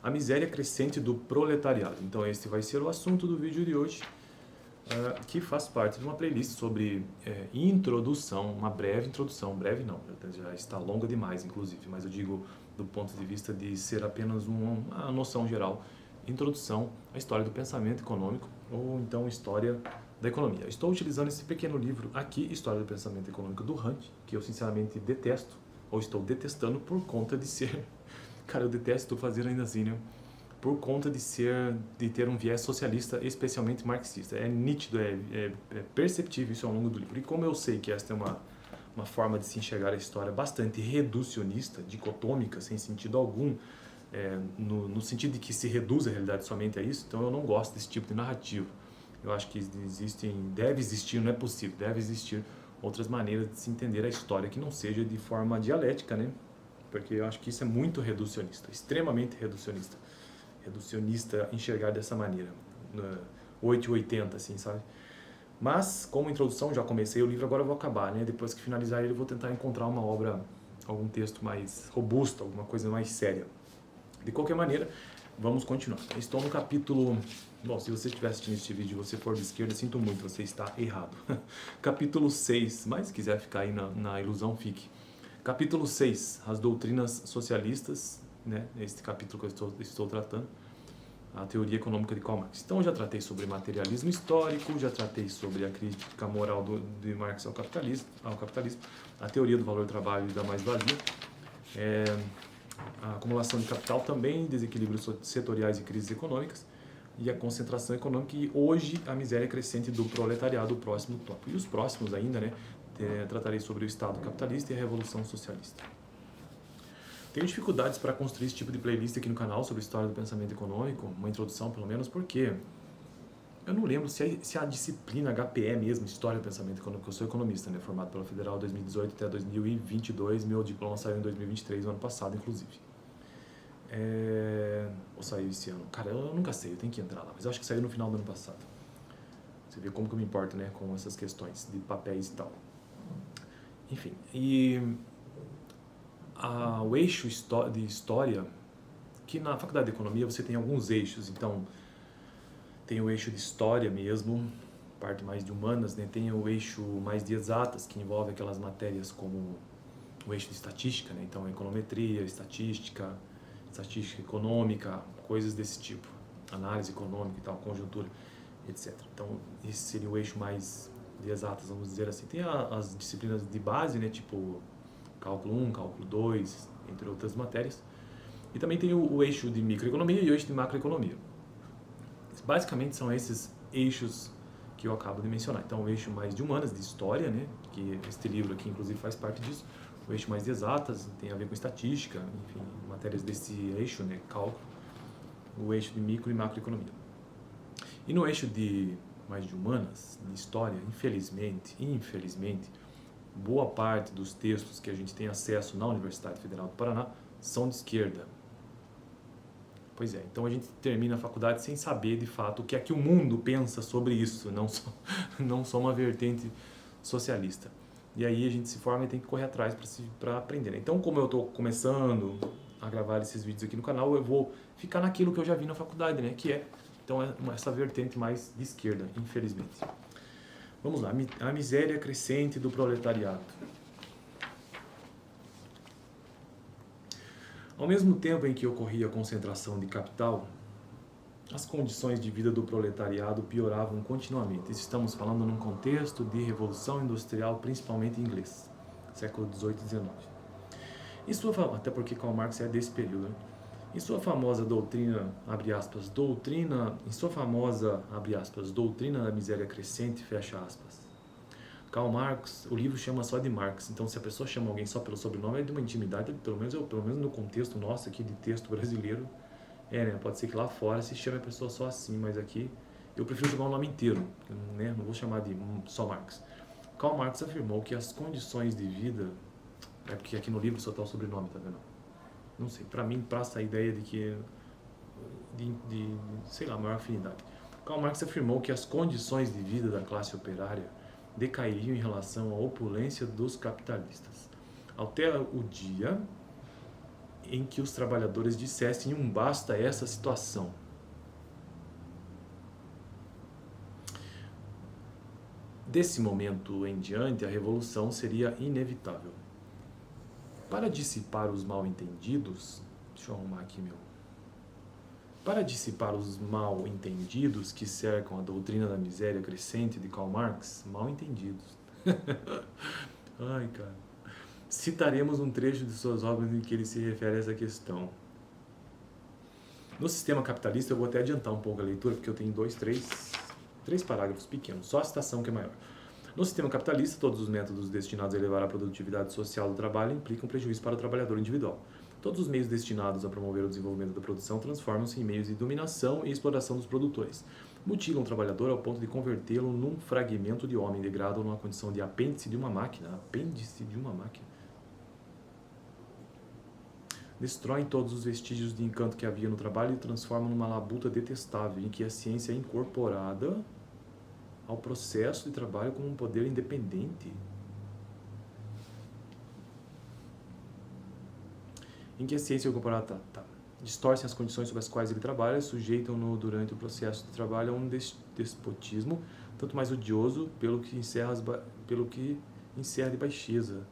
A miséria crescente do proletariado. Então esse vai ser o assunto do vídeo de hoje, que faz parte de uma playlist sobre introdução, uma breve introdução, breve não, já está longa demais inclusive, mas eu digo do ponto de vista de ser apenas uma noção geral, introdução à história do pensamento econômico, ou então história da economia. Estou utilizando esse pequeno livro aqui, História do Pensamento Econômico do Hunt, que eu sinceramente detesto, ou estou detestando por conta de ser, cara, eu detesto fazer ainda assim, né? Por conta de ter um viés socialista, especialmente marxista. É nítido, é perceptível isso ao longo do livro. E como eu sei que esta é uma forma de se enxergar a história bastante reducionista, dicotômica, sem sentido algum, no sentido de que se reduz a realidade somente a isso, então eu não gosto desse tipo de narrativa. Eu acho que deve existir, não é possível, deve existir outras maneiras de se entender a história que não seja de forma dialética, né? Porque eu acho que isso é muito reducionista, extremamente reducionista. Reducionista enxergar dessa maneira, 880, assim, sabe? Mas, como introdução, já comecei o livro, agora eu vou acabar, né? Depois que finalizar ele, eu vou tentar encontrar uma obra, algum texto mais robusto, alguma coisa mais séria. De qualquer maneira, vamos continuar. Estou no capítulo... Bom, se você estiver assistindo este vídeo e você for de esquerda, sinto muito, você está errado. Capítulo 6, mas se quiser ficar aí na ilusão, fique. Capítulo 6, as doutrinas socialistas, né? Este capítulo que eu estou tratando, a teoria econômica de Karl Marx. Então, eu já tratei sobre materialismo histórico, já tratei sobre a crítica moral de Marx ao capitalismo, a teoria do valor-trabalho e da mais-valia, a acumulação de capital também, desequilíbrios setoriais e crises econômicas, e a concentração econômica, e hoje a miséria crescente do proletariado, o próximo tópico. E os próximos ainda, né? Tratarei sobre o Estado capitalista e a Revolução Socialista. Tenho dificuldades para construir esse tipo de playlist aqui no canal sobre história do pensamento econômico, uma introdução pelo menos, porque eu não lembro se a disciplina HPE mesmo, História do Pensamento Econômico, eu sou economista, né, formado pela Federal 2018 até 2022, meu diploma saiu em 2023, no ano passado, inclusive. Ou saiu esse ano? Cara, eu nunca sei, eu tenho que entrar lá, mas eu acho que saiu no final do ano passado. Você vê como que eu me importo, né, com essas questões de papéis e tal. Enfim, o eixo de história, que na faculdade de economia você tem alguns eixos, então tem o eixo de história mesmo, parte mais de humanas, né? Tem o eixo mais de exatas, que envolve aquelas matérias como o eixo de estatística, né? Então econometria, estatística econômica, coisas desse tipo, análise econômica e tal, conjuntura, etc. Então esse seria o eixo mais de exatas, vamos dizer assim. Tem as disciplinas de base, né? Tipo cálculo 1, cálculo 2, entre outras matérias. E também tem o eixo de microeconomia e o eixo de macroeconomia. Basicamente são esses eixos que eu acabo de mencionar. Então o eixo mais de humanas, de história, né, que este livro aqui inclusive faz parte disso. O eixo mais de exatas tem a ver com estatística, enfim, matérias desse eixo, né, cálculo. O eixo de micro e macroeconomia. E no eixo mais de humanas, de história, infelizmente, boa parte dos textos que a gente tem acesso na Universidade Federal do Paraná são de esquerda. Pois é, então a gente termina a faculdade sem saber de fato o que é que o mundo pensa sobre isso, não só uma vertente socialista. E aí a gente se forma e tem que correr atrás para aprender. Então, como eu estou começando a gravar esses vídeos aqui no canal, eu vou ficar naquilo que eu já vi na faculdade, né? Que é então essa vertente mais de esquerda, infelizmente. Vamos lá, a miséria crescente do proletariado. Ao mesmo tempo em que ocorria a concentração de capital, as condições de vida do proletariado pioravam continuamente. Estamos falando num contexto de revolução industrial, principalmente inglês, século XVIII e XIX. Até porque Karl Marx é desse período, né? Em sua famosa doutrina, abre aspas, doutrina da miséria crescente, fecha aspas. Karl Marx, o livro chama só de Marx, então se a pessoa chama alguém só pelo sobrenome, é de uma intimidade, pelo menos no contexto nosso aqui de texto brasileiro, né? Pode ser que lá fora se chame a pessoa só assim, mas aqui eu prefiro chamar o nome inteiro, né? Não vou chamar de só Marx. Karl Marx afirmou que as condições de vida, porque aqui no livro só está o sobrenome, tá vendo? Não sei, para mim passa a ideia de que, sei lá, maior afinidade. Karl Marx afirmou que as condições de vida da classe operária decairiam em relação à opulência dos capitalistas, até o dia em que os trabalhadores dissessem um basta a essa situação. Desse momento em diante, a revolução seria inevitável. Para dissipar os mal-entendidos, deixa eu arrumar aqui Para dissipar os mal-entendidos que cercam a doutrina da miséria crescente de Karl Marx, mal-entendidos. Ai, cara. Citaremos um trecho de suas obras em que ele se refere a essa questão. No sistema capitalista, eu vou até adiantar um pouco a leitura, porque eu tenho três parágrafos pequenos, só a citação que é maior. No sistema capitalista, todos os métodos destinados a elevar a produtividade social do trabalho implicam prejuízo para o trabalhador individual. Todos os meios destinados a promover o desenvolvimento da produção transformam-se em meios de dominação e exploração dos produtores. Mutilam o trabalhador ao ponto de convertê-lo num fragmento de homem, degradam numa condição de apêndice de uma máquina. Destroem todos os vestígios de encanto que havia no trabalho e transformam numa labuta detestável, em que a ciência é incorporada ao processo de trabalho como um poder independente. Em que a ciência é incorporada, distorcem as condições sob as quais ele trabalha, sujeitam-no durante o processo de trabalho a um despotismo, tanto mais odioso pelo que encerra de baixeza.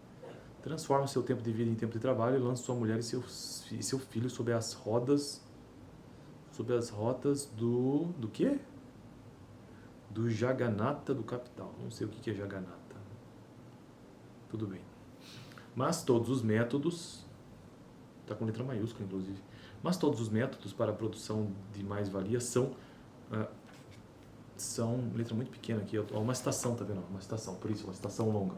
Transforma seu tempo de vida em tempo de trabalho e lança sua mulher e seu filho sob as rotas do quê? Do Jagannatha do capital. Não sei o que é Jagannatha. Tudo bem. Mas todos os métodos, está com letra maiúscula inclusive, mas todos os métodos para a produção de mais-valia são, letra muito pequena aqui, uma citação, tá vendo? Uma citação, por isso, uma citação longa.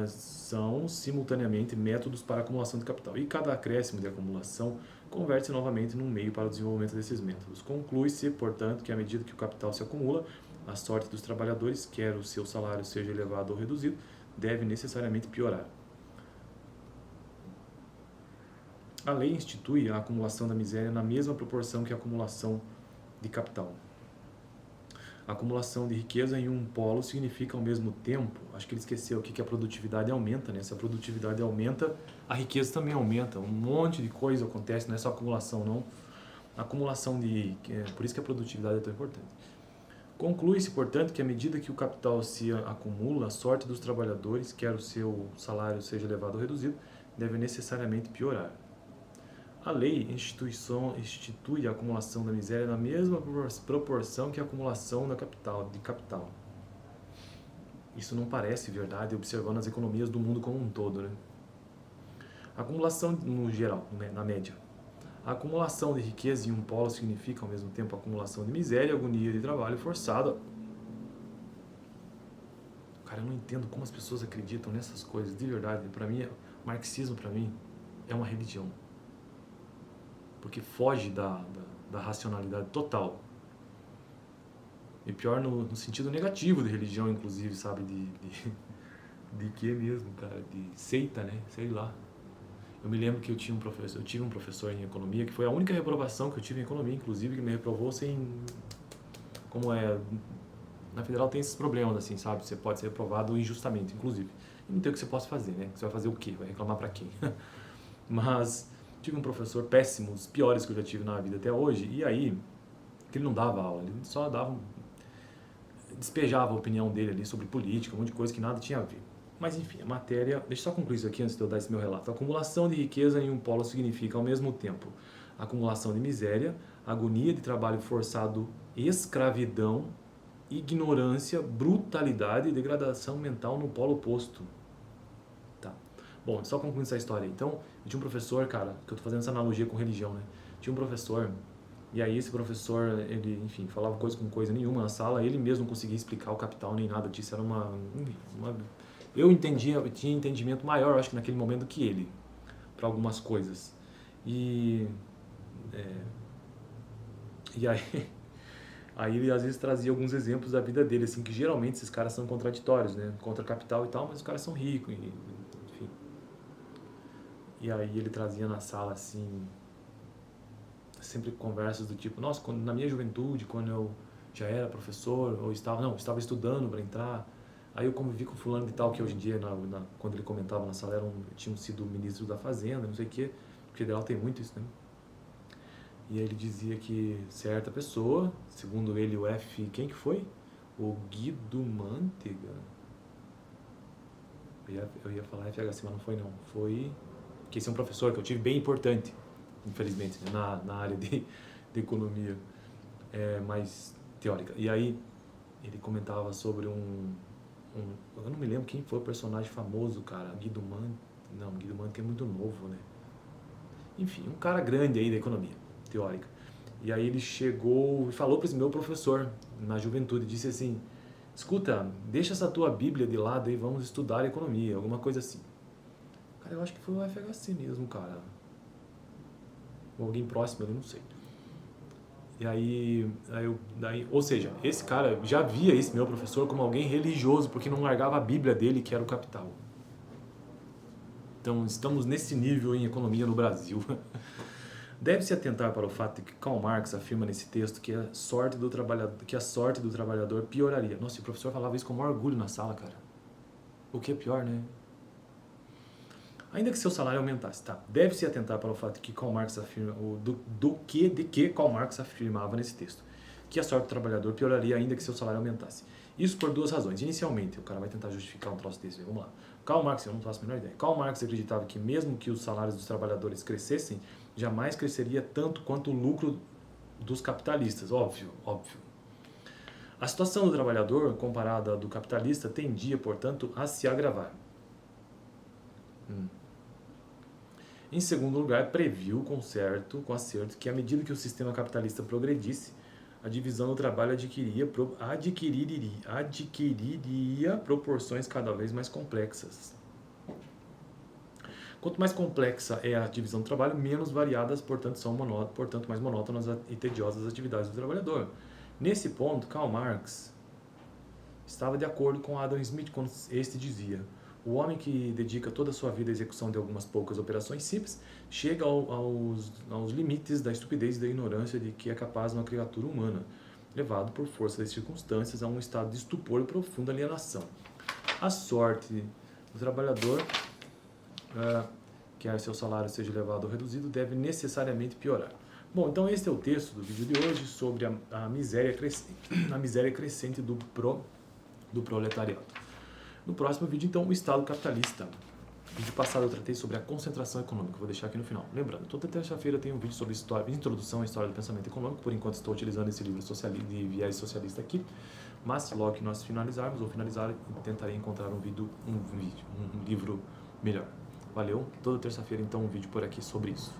São simultaneamente métodos para a acumulação de capital, e cada acréscimo de acumulação converte-se novamente num meio para o desenvolvimento desses métodos. Conclui-se, portanto, que à medida que o capital se acumula, a sorte dos trabalhadores, quer o seu salário seja elevado ou reduzido, deve necessariamente piorar. A lei institui a acumulação da miséria na mesma proporção que a acumulação de capital. A acumulação de riqueza em um polo significa ao mesmo tempo, acho que ele esqueceu aqui que a produtividade aumenta, né? Se a produtividade aumenta, a riqueza também aumenta. Um monte de coisa acontece, não é só acumulação, não. A acumulação por isso que a produtividade é tão importante. Conclui-se, portanto, que à medida que o capital se acumula, a sorte dos trabalhadores, quer o seu salário seja elevado ou reduzido, deve necessariamente piorar. A lei institui a acumulação da miséria na mesma proporção que a acumulação de capital. Isso não parece verdade observando as economias do mundo como um todo, né? A acumulação, no geral, na média. A acumulação de riqueza em um polo significa, ao mesmo tempo, a acumulação de miséria e agonia de trabalho forçado. Cara, eu não entendo como as pessoas acreditam nessas coisas, de verdade. Para mim, o marxismo, para mim, é uma religião. Porque foge da racionalidade total. E pior no sentido negativo de religião, inclusive, sabe? De que mesmo, cara? De seita, né? Sei lá. Eu me lembro que eu tive um professor em economia, que foi a única reprovação que eu tive em economia, inclusive, que me reprovou sem... Como é... Na federal tem esses problemas, assim, sabe? Você pode ser reprovado injustamente, inclusive. E não tem o que você possa fazer, né? Você vai fazer o quê? Vai reclamar pra quem? Mas... Tive um professor péssimo, dos piores que eu já tive na vida até hoje, e aí, que ele não dava aula, ele só despejava a opinião dele ali sobre política, um monte de coisa que nada tinha a ver. Mas enfim, a matéria, deixa eu só concluir isso aqui antes de eu dar esse meu relato. A acumulação de riqueza em um polo significa, ao mesmo tempo, acumulação de miséria, agonia de trabalho forçado, escravidão, ignorância, brutalidade e degradação mental no polo oposto. Bom, só concluindo essa história. Então, eu tinha um professor, cara, que eu tô fazendo essa analogia com religião, né? Tinha um professor, e aí esse professor, ele, enfim, falava coisa com coisa nenhuma na sala, ele mesmo não conseguia explicar o capital nem nada disso, era eu tinha entendimento maior, acho que naquele momento, do que ele, para algumas coisas. E aí ele às vezes trazia alguns exemplos da vida dele, assim, que geralmente esses caras são contraditórios, né? Contra capital e tal, mas os caras são ricos, E aí ele trazia na sala, assim, sempre conversas do tipo, nossa, na minha juventude, quando eu já era professor, ou estava estudando para entrar Aí eu convivi com fulano de tal, que hoje em dia, quando ele comentava na sala, tinham sido ministro da Fazenda, não sei o quê. O federal tem muito isso, né? E aí ele dizia que certa pessoa, segundo ele o quem que foi? O Guido Mantega. Eu ia falar FHC, mas não foi não. Foi, que esse é um professor que eu tive bem importante, infelizmente, né? na área de economia, mais teórica. E aí ele comentava sobre eu não me lembro quem foi o personagem famoso, cara, Guido Mantega é muito novo, né? Enfim, um cara grande aí da economia teórica. E aí ele chegou e falou para esse meu professor na juventude, disse assim: escuta, deixa essa tua Bíblia de lado e vamos estudar economia, alguma coisa assim. Cara, eu acho que foi o FHC mesmo, cara. Ou alguém próximo, eu não sei. E aí, ou seja, esse cara já via esse meu professor como alguém religioso, porque não largava a Bíblia dele, que era o Capital. Então, estamos nesse nível em economia no Brasil. Deve-se atentar para o fato de que Karl Marx afirma nesse texto que a sorte do trabalhador pioraria. Nossa, o professor falava isso com o maior orgulho na sala, cara. O que é pior, né? Ainda que seu salário aumentasse, tá? Deve-se atentar para o fato de que Karl Marx afirma, de que Karl Marx afirmava nesse texto, que a sorte do trabalhador pioraria ainda que seu salário aumentasse. Isso por duas razões. Inicialmente, o cara vai tentar justificar um troço desse. Vamos lá. Karl Marx, eu não faço a menor ideia. Karl Marx acreditava que mesmo que os salários dos trabalhadores crescessem, jamais cresceria tanto quanto o lucro dos capitalistas. Óbvio. A situação do trabalhador, comparada à do capitalista, tendia, portanto, a se agravar. Em segundo lugar, previu com acerto, que à medida que o sistema capitalista progredisse, a divisão do trabalho adquiriria proporções cada vez mais complexas. Quanto mais complexa é a divisão do trabalho, menos variadas, portanto mais monótonas e tediosas as atividades do trabalhador. Nesse ponto, Karl Marx estava de acordo com Adam Smith quando este dizia: o homem que dedica toda a sua vida à execução de algumas poucas operações simples chega aos limites da estupidez e da ignorância de que é capaz uma criatura humana, levado por força das circunstâncias a um estado de estupor e profunda alienação. A sorte do trabalhador, quer seu salário seja elevado ou reduzido, deve necessariamente piorar. Bom, então este é o texto do vídeo de hoje sobre a miséria crescente do proletariado. No próximo vídeo, então, o Estado capitalista. No vídeo passado eu tratei sobre a concentração econômica, vou deixar aqui no final. Lembrando, toda terça-feira tem um vídeo sobre introdução à história do pensamento econômico, por enquanto estou utilizando esse livro de viés socialista aqui, mas logo que nós finalizarmos, tentarei encontrar um livro melhor. Valeu, toda terça-feira então um vídeo por aqui sobre isso.